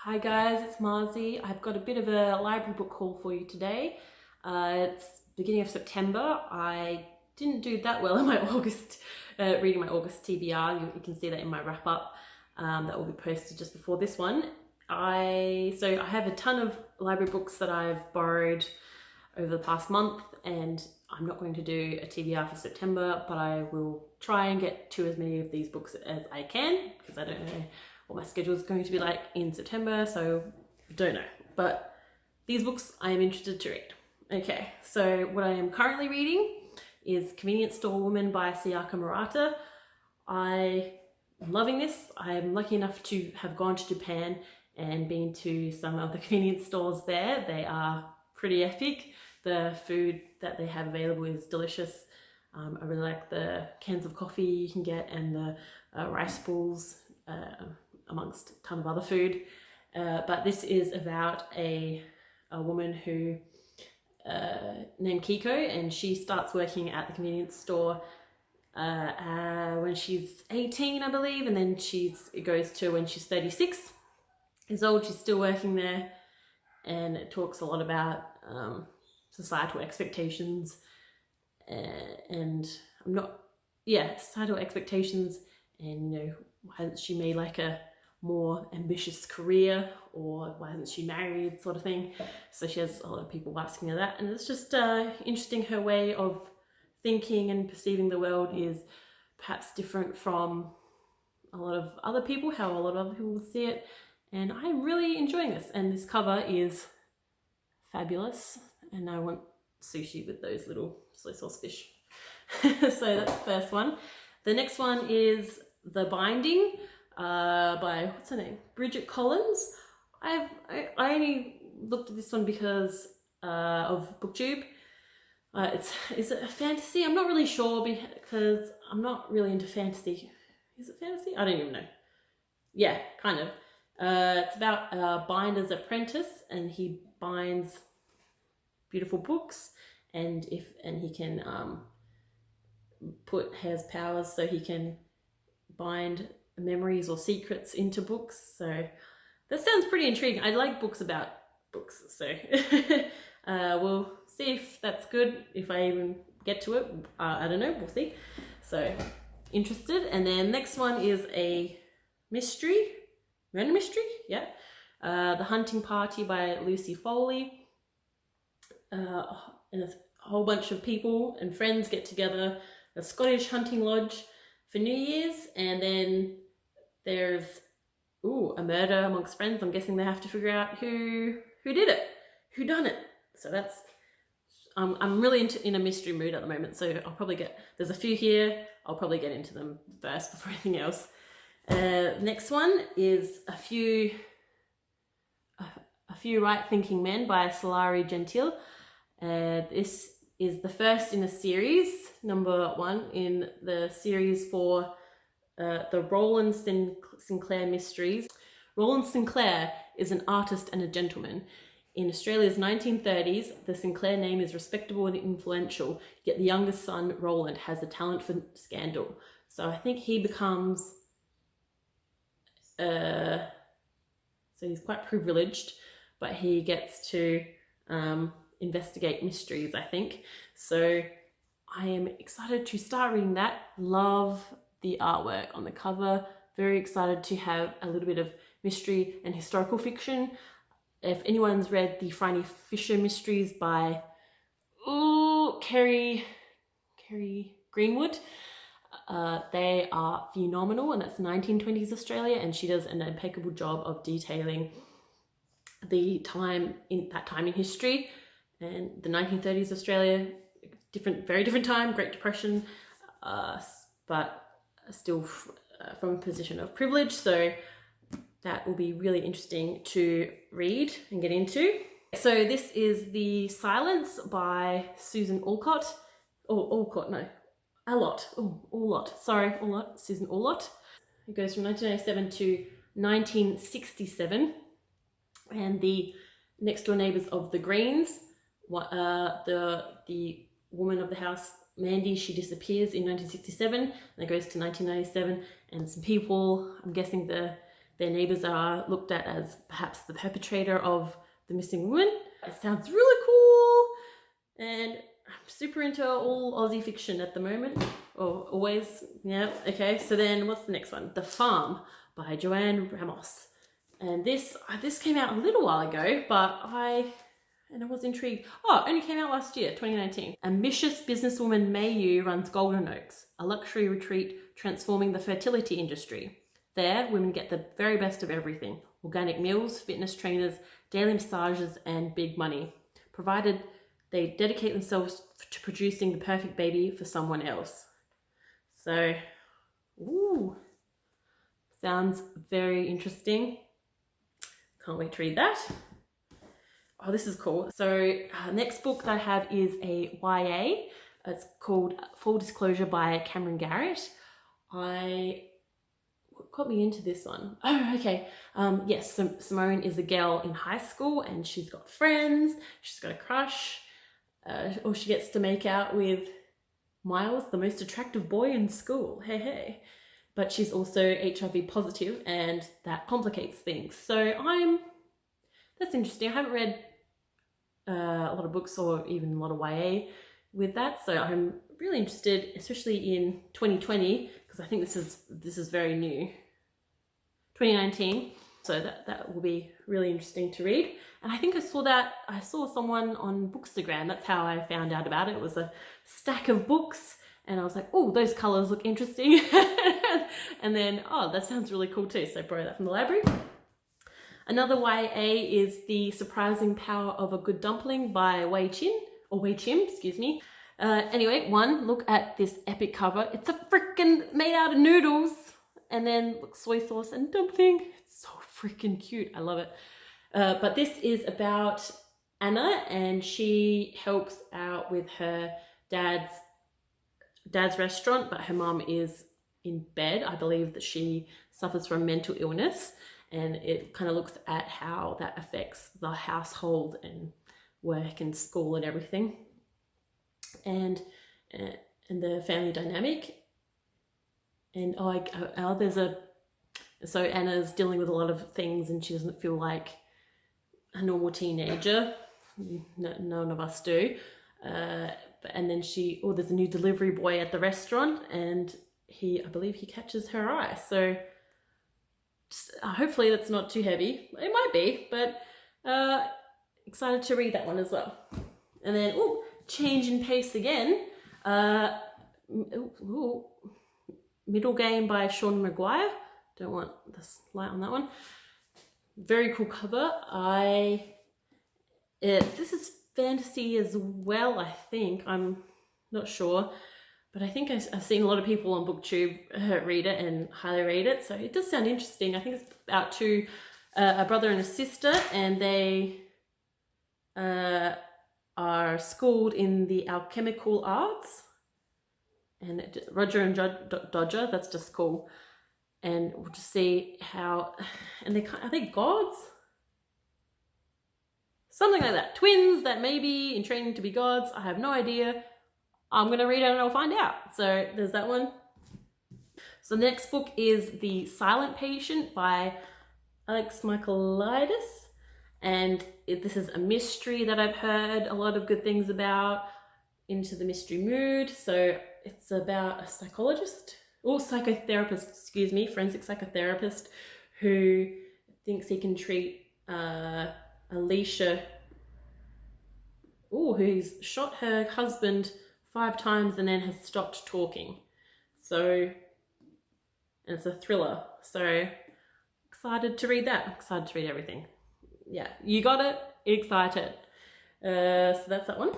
Hi guys, it's Marzi. I've got a bit of a library book haul for you today. It's beginning of September. I didn't do that well in my August, reading my August TBR. You can see that in my wrap up that will be posted just before this one. I have a ton of library books that I've borrowed over the past month, and I'm not going to do a TBR for September, but I will try and get to as many of these books as I can, because I don't know what my schedule is going to be like in September, so I don't know. But these books I am interested to read. Okay, so what I am currently reading is Convenience Store Woman by Sayaka Murata. I am loving this. I'm lucky enough to have gone to Japan and been to some of the convenience stores there. They are pretty epic. The food that they have available is delicious. I really like the cans of coffee you can get and the rice balls, amongst a ton of other food. But this is about a woman who named Kiko, and she starts working at the convenience store when she's 18, I believe, and then it goes to when she's 36 years old. She's still working there, and it talks a lot about societal expectations societal expectations, and why hasn't she made like a more ambitious career, or why hasn't she married, sort of thing. So she has a lot of people asking her that, and it's just interesting. Her way of thinking and perceiving the world is perhaps different from a lot of other people, how a lot of other people see it, and I'm really enjoying this. And this cover is fabulous, and I want sushi with those little soy sauce fish. So that's the first one. The next one is The Binding by, what's her name? Bridget Collins. I only looked at this one because of BookTube. Is it a fantasy? I'm not really sure, because I'm not really into fantasy. Is it fantasy? I don't even know. Yeah, kind of. It's about a binder's apprentice, and he binds beautiful books, and he can has powers, so he can bind memories or secrets into books. So that sounds pretty intriguing. I like books about books, so we'll see if that's good, if I even get to it. I don't know, we'll see. So interested. And then next one is a murder mystery, yeah. The Hunting Party by Lucy Foley. And a whole bunch of people and friends get together at a Scottish hunting lodge for New Year's, and then there's a murder amongst friends. I'm guessing they have to figure out who did it, who done it. So that's I'm really in a mystery mood at the moment, so I'll probably there's a few here. I'll probably get into them first before anything else. Next one is a few right-thinking men by Solari Gentile. This is the first in a series, number 1 in the series for the Roland Sinclair Mysteries. Roland Sinclair is an artist and a gentleman. In Australia's 1930s, the Sinclair name is respectable and influential, yet the youngest son, Roland, has a talent for scandal. So I think he becomes... so he's quite privileged, but he gets to investigate mysteries, I think. So I am excited to start reading that. Love the artwork on the cover. Very excited to have a little bit of mystery and historical fiction. If anyone's read the Franny Fisher mysteries by Kerry Greenwood, they are phenomenal, and that's 1920s Australia, and she does an impeccable job of detailing the time in history. And the 1930s Australia, very different time, Great Depression, but still from a position of privilege. So that will be really interesting to read and get into. So this is The Silence by Susan Alcott. Susan Alcott. It goes from 1997 to 1967. And the next door neighbours of the Greens. The woman of the house, Mandy, she disappears in 1967, and it goes to 1997, and some people, I'm guessing the their neighbors are looked at as perhaps the perpetrator of the missing woman. It sounds really cool, and I'm super into all Aussie fiction at the moment, or always. Yeah, okay, so then what's the next one? The Farm by Joanne Ramos. And this came out a little while ago, but I was intrigued. Oh, it only came out last year, 2019. Ambitious businesswoman Mei Yu runs Golden Oaks, a luxury retreat transforming the fertility industry. There, women get the very best of everything: organic meals, fitness trainers, daily massages, and big money, provided they dedicate themselves to producing the perfect baby for someone else. So, ooh, sounds very interesting. Can't wait to read that. Oh, this is cool. So next book that I have is a YA. It's called Full Disclosure by Cameron Garrett. What got me into this one? Oh, okay. Yes, so Simone is a girl in high school and she's got friends. She's got a crush. Or she gets to make out with Miles, the most attractive boy in school. Hey, hey. But she's also HIV positive, and that complicates things. So that's interesting. I haven't read a lot of books or even a lot of YA with that, so I'm really interested, especially in 2020, because I think this is very new. 2019, so that will be really interesting to read. And I think I saw someone on Bookstagram. That's how I found out about it. It was a stack of books, and I was like, oh, those colors look interesting. And then, oh, that sounds really cool too. So I borrowed that from the library. Another YA is The Surprising Power of a Good Dumpling by Wei Chim, excuse me. Anyway, look at this epic cover. It's a freaking made out of noodles, and then look, soy sauce and dumpling. It's so freaking cute. I love it. But this is about Anna, and she helps out with her dad's restaurant, but her mom is in bed. I believe that she suffers from mental illness, and it kind of looks at how that affects the household and work and school and everything, and the family dynamic. And so Anna's dealing with a lot of things, and she doesn't feel like a normal teenager. None of us do. And then there's a new delivery boy at the restaurant, and I believe he catches her eye. So hopefully that's not too heavy. It might be, but excited to read that one as well. And then, change in pace again. Middle Game by Sean Maguire. Don't want this light on that one. Very cool cover. This is fantasy as well, I think. I'm not sure, but I think I've seen a lot of people on BookTube read it and highly rate it, so it does sound interesting. I think it's about a brother and a sister, and they are schooled in the alchemical arts, and Roger and Dodger, that's just cool. And we'll just see how, and are they gods? Something like that. Twins that may be in training to be gods. I have no idea. I'm going to read it and I'll find out. So there's that one. So the next book is The Silent Patient by Alex Michaelides. And this is a mystery that I've heard a lot of good things about. Into the mystery mood. So it's about a forensic psychotherapist who thinks he can treat Alicia, who's shot her husband 5 times and then has stopped talking. So, and it's a thriller. So excited to read that. Excited to read everything. Yeah, you got it. Excited. So that's that one.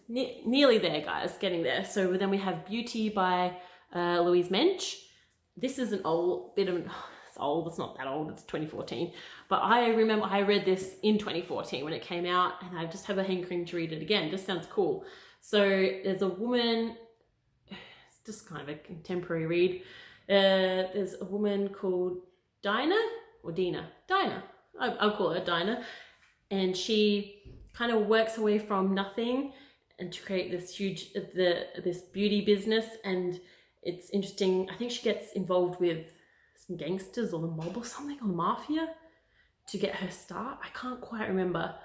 Nearly there, guys. Getting there. So then we have Beauty by Louise Mensch. This is it's old. It's not that old. It's 2014. But I remember I read this in 2014 when it came out, and I just have a hankering to read it again. It just sounds cool. So there's a woman. It's just kind of a contemporary read. There's a woman called Dinah. I'll call her Dinah. And she kind of works her way from nothing and to create this this beauty business. And it's interesting. I think she gets involved with some gangsters or the mob or something, or the mafia, to get her start. I can't quite remember,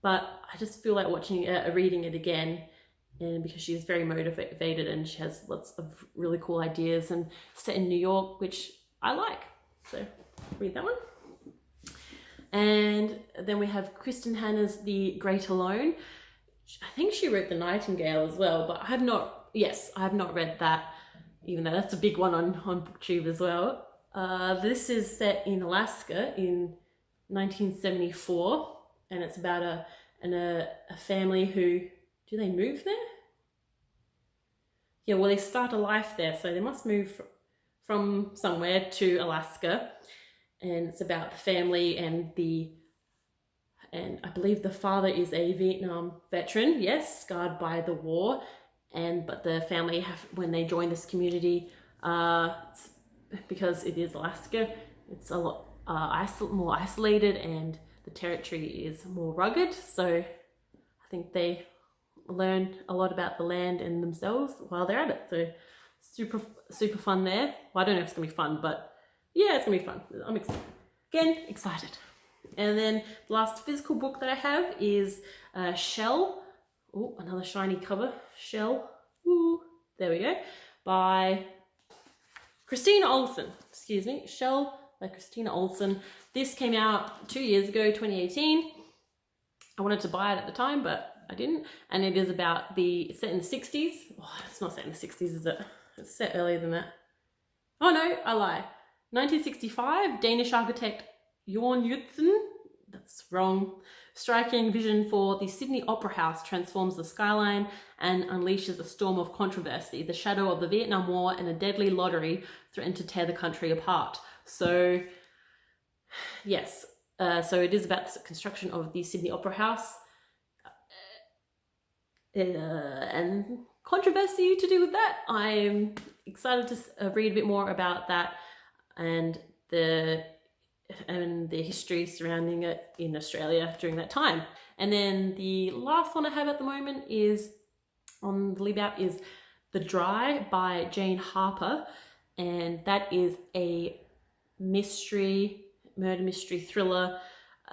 but I just feel like reading it again, and because she's very motivated and she has lots of really cool ideas and set in New York, which I like. So read that one. And then we have Kristen Hanna's The Great Alone. I think she wrote The Nightingale as well, but I have not read that, even though that's a big one on BookTube as well. This is set in Alaska in 1974, and it's about a family who, do they move there? Yeah, well, they start a life there, so they must move from somewhere to Alaska, and it's about the family and I believe the father is a Vietnam veteran, yes, scarred by the war, but the family when they join this community, because it is Alaska, it's a lot more isolated, and the territory is more rugged, so I think they learn a lot about the land and themselves while they're at it. So super fun there. Well, I don't know if it's gonna be fun, but yeah, it's gonna be fun. I'm excited. And then the last physical book that I have is Shell. Oh, another shiny cover. Shell. Ooh, there we go. By Christina Olson. Excuse me. Shell by Christina Olson. This came out 2 years ago, 2018. I wanted to buy it at the time, but I didn't. And it is it's set in the 60s. Oh, it's not set in the 60s, is it? It's set earlier than that. Oh no, I lie. 1965, Danish architect Jorn Utzon, that's wrong, striking vision for the Sydney Opera House transforms the skyline and unleashes a storm of controversy. The shadow of the Vietnam War and a deadly lottery threaten to tear the country apart. So, yes, so it is about the construction of the Sydney Opera House and controversy to do with that. I'm excited to read a bit more about that and the history surrounding it in Australia during that time. And then the last one I have at the moment is on the Lib app is The Dry by Jane Harper, and that is a murder mystery thriller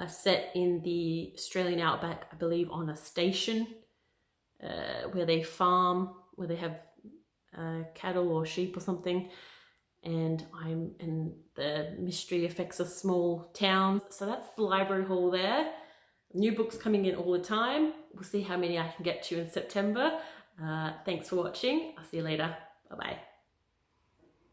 set in the Australian outback, I believe on a station where they farm, where they have cattle or sheep or something. And the mystery affects a small town. So that's the library haul there. New books coming in all the time. We'll see how many I can get to in September. Thanks for watching. I'll see you later. Bye-bye.